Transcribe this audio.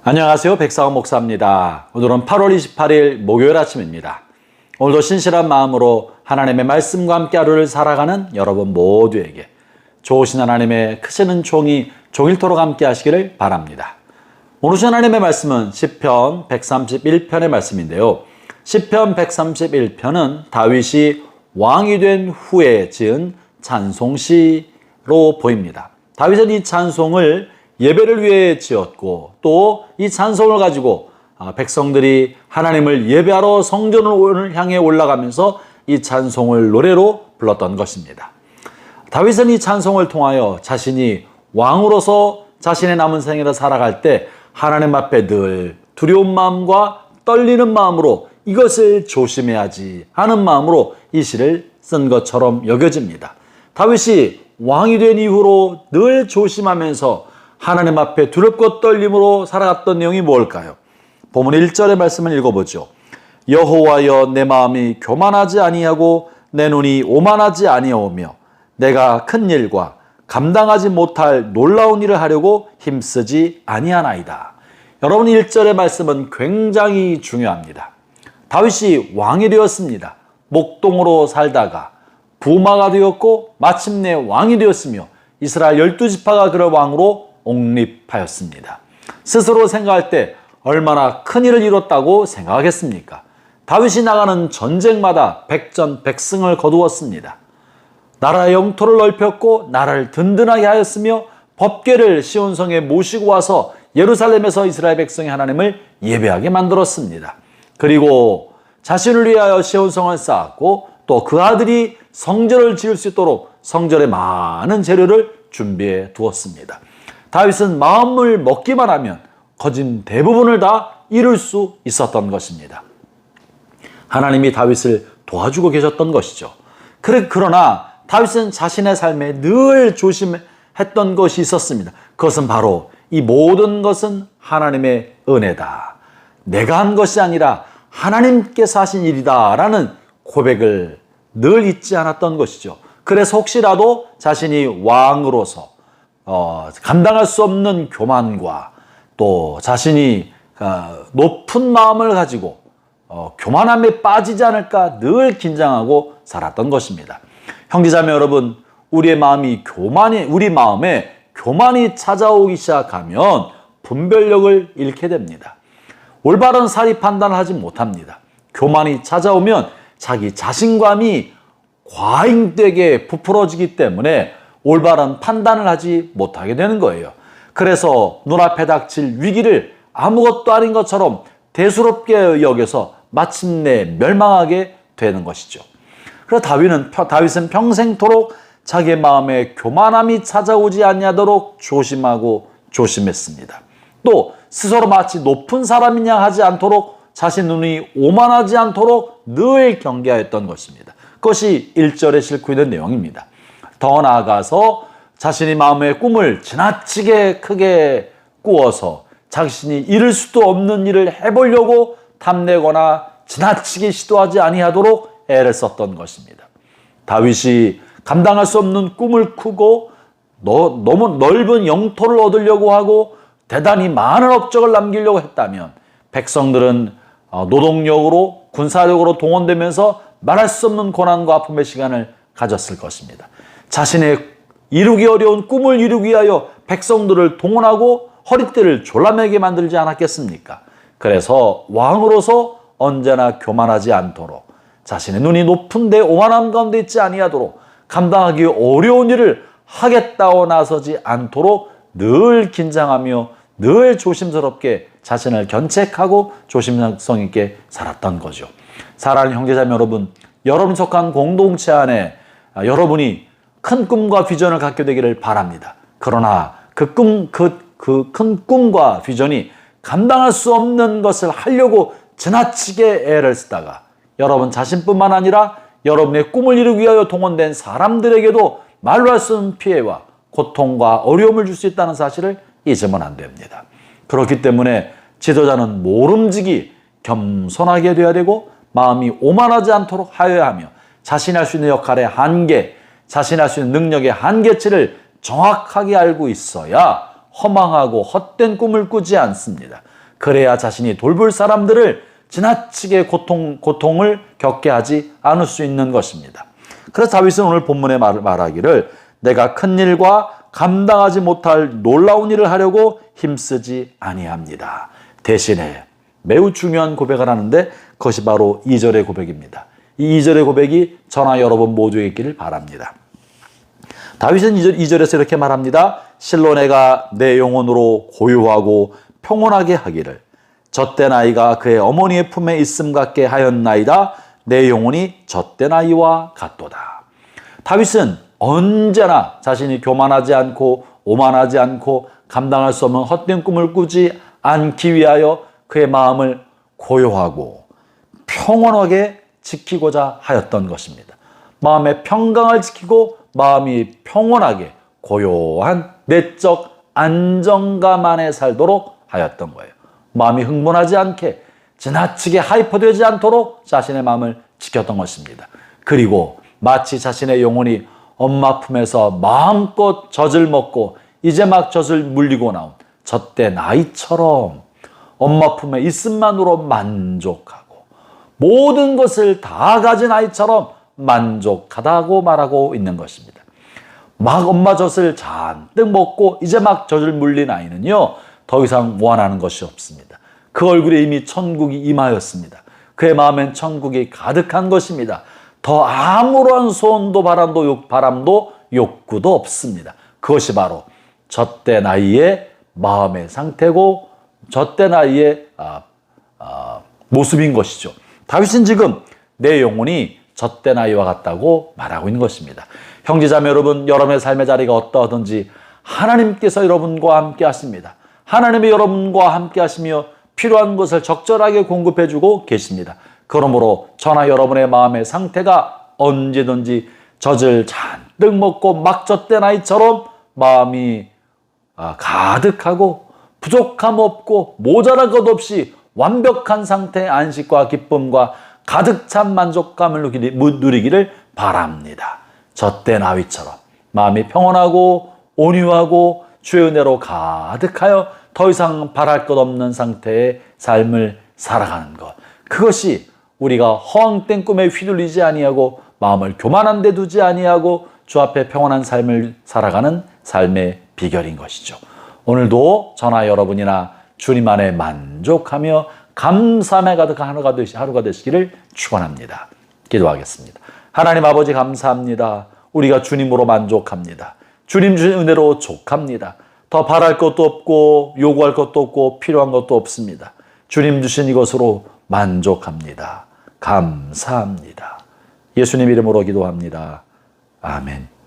안녕하세요. 백사원 목사입니다. 오늘은 8월 28일 목요일 아침입니다. 오늘도 신실한 마음으로 하나님의 말씀과 함께 하루를 살아가는 여러분 모두에게 좋으신 하나님의 크시는 종이 종일토록 함께 하시기를 바랍니다. 오늘 주신 하나님의 말씀은 시편 131편의 말씀인데요. 시편 131편은 다윗이 왕이 된 후에 지은 찬송시로 보입니다. 다윗은 이 찬송을 예배를 위해 지었고 또 이 찬송을 가지고 백성들이 하나님을 예배하러 성전을 향해 올라가면서 이 찬송을 노래로 불렀던 것입니다. 다윗은 이 찬송을 통하여 자신이 왕으로서 자신의 남은 생애를 살아갈 때 하나님 앞에 늘 두려운 마음과 떨리는 마음으로 이것을 조심해야지 하는 마음으로 이 시를 쓴 것처럼 여겨집니다. 다윗이 왕이 된 이후로 늘 조심하면서 하나님 앞에 두렵고 떨림으로 살아갔던 내용이 뭘까요? 본문 1절의 말씀을 읽어보죠. 여호와여, 내 마음이 교만하지 아니하고 내 눈이 오만하지 아니하오며 내가 큰 일과 감당하지 못할 놀라운 일을 하려고 힘쓰지 아니하나이다. 여러분, 1절의 말씀은 굉장히 중요합니다. 다윗이 왕이 되었습니다. 목동으로 살다가 부마가 되었고 마침내 왕이 되었으며 이스라엘 12지파가 그를 왕으로 옹립하였습니다. 스스로 생각할 때 얼마나 큰 일을 이뤘다고 생각하겠습니까? 다윗이 나가는 전쟁마다 백전백승을 거두었습니다. 나라의 영토를 넓혔고 나라를 든든하게 하였으며 법궤를 시온성에 모시고 와서 예루살렘에서 이스라엘 백성이 하나님을 예배하게 만들었습니다. 그리고 자신을 위하여 시온성을 쌓았고 또 그 아들이 성전을 지을 수 있도록 성전에 많은 재료를 준비해 두었습니다. 다윗은 마음을 먹기만 하면 거진 대부분을 다 이룰 수 있었던 것입니다. 하나님이 다윗을 도와주고 계셨던 것이죠. 그러나 다윗은 자신의 삶에 늘 조심했던 것이 있었습니다. 그것은 바로 이 모든 것은 하나님의 은혜다. 내가 한 것이 아니라 하나님께서 하신 일이다 라는 고백을 늘 잊지 않았던 것이죠. 그래서 혹시라도 자신이 왕으로서 감당할 수 없는 교만과 또 자신이 높은 마음을 가지고 교만함에 빠지지 않을까 늘 긴장하고 살았던 것입니다. 형제자매 여러분, 우리 마음에 교만이 찾아오기 시작하면 분별력을 잃게 됩니다. 올바른 사리 판단을 하지 못합니다. 교만이 찾아오면 자기 자신감이 과잉되게 부풀어지기 때문에 올바른 판단을 하지 못하게 되는 거예요. 그래서 눈앞에 닥칠 위기를 아무것도 아닌 것처럼 대수롭게 여겨서 마침내 멸망하게 되는 것이죠. 그래서 다윗은 평생토록 자기의 마음에 교만함이 찾아오지 아니하도록 조심하고 조심했습니다. 또 스스로 마치 높은 사람이냐 하지 않도록 자신 눈이 오만하지 않도록 늘 경계하였던 것입니다. 그것이 1절에 싣고 있는 내용입니다. 더 나아가서 자신이 마음의 꿈을 지나치게 크게 꾸어서 자신이 이룰 수도 없는 일을 해보려고 탐내거나 지나치게 시도하지 아니하도록 애를 썼던 것입니다. 다윗이 감당할 수 없는 꿈을 꾸고 너무 넓은 영토를 얻으려고 하고 대단히 많은 업적을 남기려고 했다면 백성들은 노동력으로 군사력으로 동원되면서 말할 수 없는 고난과 아픔의 시간을 가졌을 것입니다. 자신의 이루기 어려운 꿈을 이루기 위하여 백성들을 동원하고 허리띠를 졸라매게 만들지 않았겠습니까? 그래서 왕으로서 언제나 교만하지 않도록 자신의 눈이 높은데 오만함 가운데 있지 아니하도록 감당하기 어려운 일을 하겠다고 나서지 않도록 늘 긴장하며 늘 조심스럽게 자신을 견책하고 조심성 있게 살았던 거죠. 사랑하는 형제자매 여러분, 여러분 속한 공동체 안에 여러분이 큰 꿈과 비전을 갖게 되기를 바랍니다. 그러나 그 큰 꿈과 비전이 감당할 수 없는 것을 하려고 지나치게 애를 쓰다가 여러분 자신뿐만 아니라 여러분의 꿈을 이루기 위하여 동원된 사람들에게도 말로 할 수 없는 피해와 고통과 어려움을 줄 수 있다는 사실을 잊으면 안 됩니다. 그렇기 때문에 지도자는 모름지기 겸손하게 되어야 되고 마음이 오만하지 않도록 하여야 하며 자신이 할 수 있는 역할의 한계, 자신이 할 수 있는 능력의 한계치를 정확하게 알고 있어야 허망하고 헛된 꿈을 꾸지 않습니다. 그래야 자신이 돌볼 사람들을 지나치게 고통을 겪게 하지 않을 수 있는 것입니다. 그래서 다윗은 오늘 본문에 말하기를 내가 큰 일과 감당하지 못할 놀라운 일을 하려고 힘쓰지 아니합니다. 대신에 매우 중요한 고백을 하는데 그것이 바로 2절의 고백입니다. 이 2절의 고백이 저나 여러분 모두에 있기를 바랍니다. 다윗은 2절에서 이렇게 말합니다. 실로 내가 내 영혼으로 고요하고 평온하게 하기를 젖된 아이가 그의 어머니의 품에 있음 같게 하였나이다. 내 영혼이 젖된 아이와 같도다. 다윗은 언제나 자신이 교만하지 않고 오만하지 않고 감당할 수 없는 헛된 꿈을 꾸지 않기 위하여 그의 마음을 고요하고 평온하게 지키고자 하였던 것입니다. 마음의 평강을 지키고 마음이 평온하게 고요한 내적 안정감 안에 살도록 하였던 거예요. 마음이 흥분하지 않게 지나치게 하이퍼되지 않도록 자신의 마음을 지켰던 것입니다. 그리고 마치 자신의 영혼이 엄마 품에서 마음껏 젖을 먹고 이제 막 젖을 물리고 나온 젖된 아이처럼 엄마 품에 있음만으로 만족하고 모든 것을 다 가진 아이처럼 만족하다고 말하고 있는 것입니다. 막 엄마 젖을 잔뜩 먹고 이제 막 젖을 물린 아이는요, 더 이상 원하는 것이 없습니다. 그 얼굴에 이미 천국이 임하였습니다. 그의 마음엔 천국이 가득한 것입니다. 더 아무런 소원도 바람도 욕구도 없습니다. 그것이 바로 젖된 아이의 마음의 상태고 젖된 아이의 모습인 것이죠. 다윗은 지금 내 영혼이 젖된 아이와 같다고 말하고 있는 것입니다. 형제자매 여러분, 여러분의 삶의 자리가 어떠하든지 하나님께서 여러분과 함께 하십니다. 하나님이 여러분과 함께 하시며 필요한 것을 적절하게 공급해 주고 계십니다. 그러므로 저나 여러분의 마음의 상태가 언제든지 젖을 잔뜩 먹고 막 젖된 아이처럼 마음이 가득하고 부족함 없고 모자랄 것 없이 완벽한 상태의 안식과 기쁨과 가득 찬 만족감을 누리기를 바랍니다. 젖된 아이처럼 마음이 평온하고 온유하고 주의 은혜로 가득하여 더 이상 바랄 것 없는 상태의 삶을 살아가는 것, 그것이 우리가 허황된 꿈에 휘둘리지 아니하고 마음을 교만한 데 두지 아니하고 주 앞에 평온한 삶을 살아가는 삶의 비결인 것이죠. 오늘도 저나 여러분이나 주님 안에 만족하며 감사함에 가득한 하루가 되시기를 축원합니다. 기도하겠습니다. 하나님 아버지 감사합니다. 우리가 주님으로 만족합니다. 주님 주신 은혜로 족합니다. 더 바랄 것도 없고 요구할 것도 없고 필요한 것도 없습니다. 주님 주신 이것으로 만족합니다. 감사합니다. 예수님 이름으로 기도합니다. 아멘.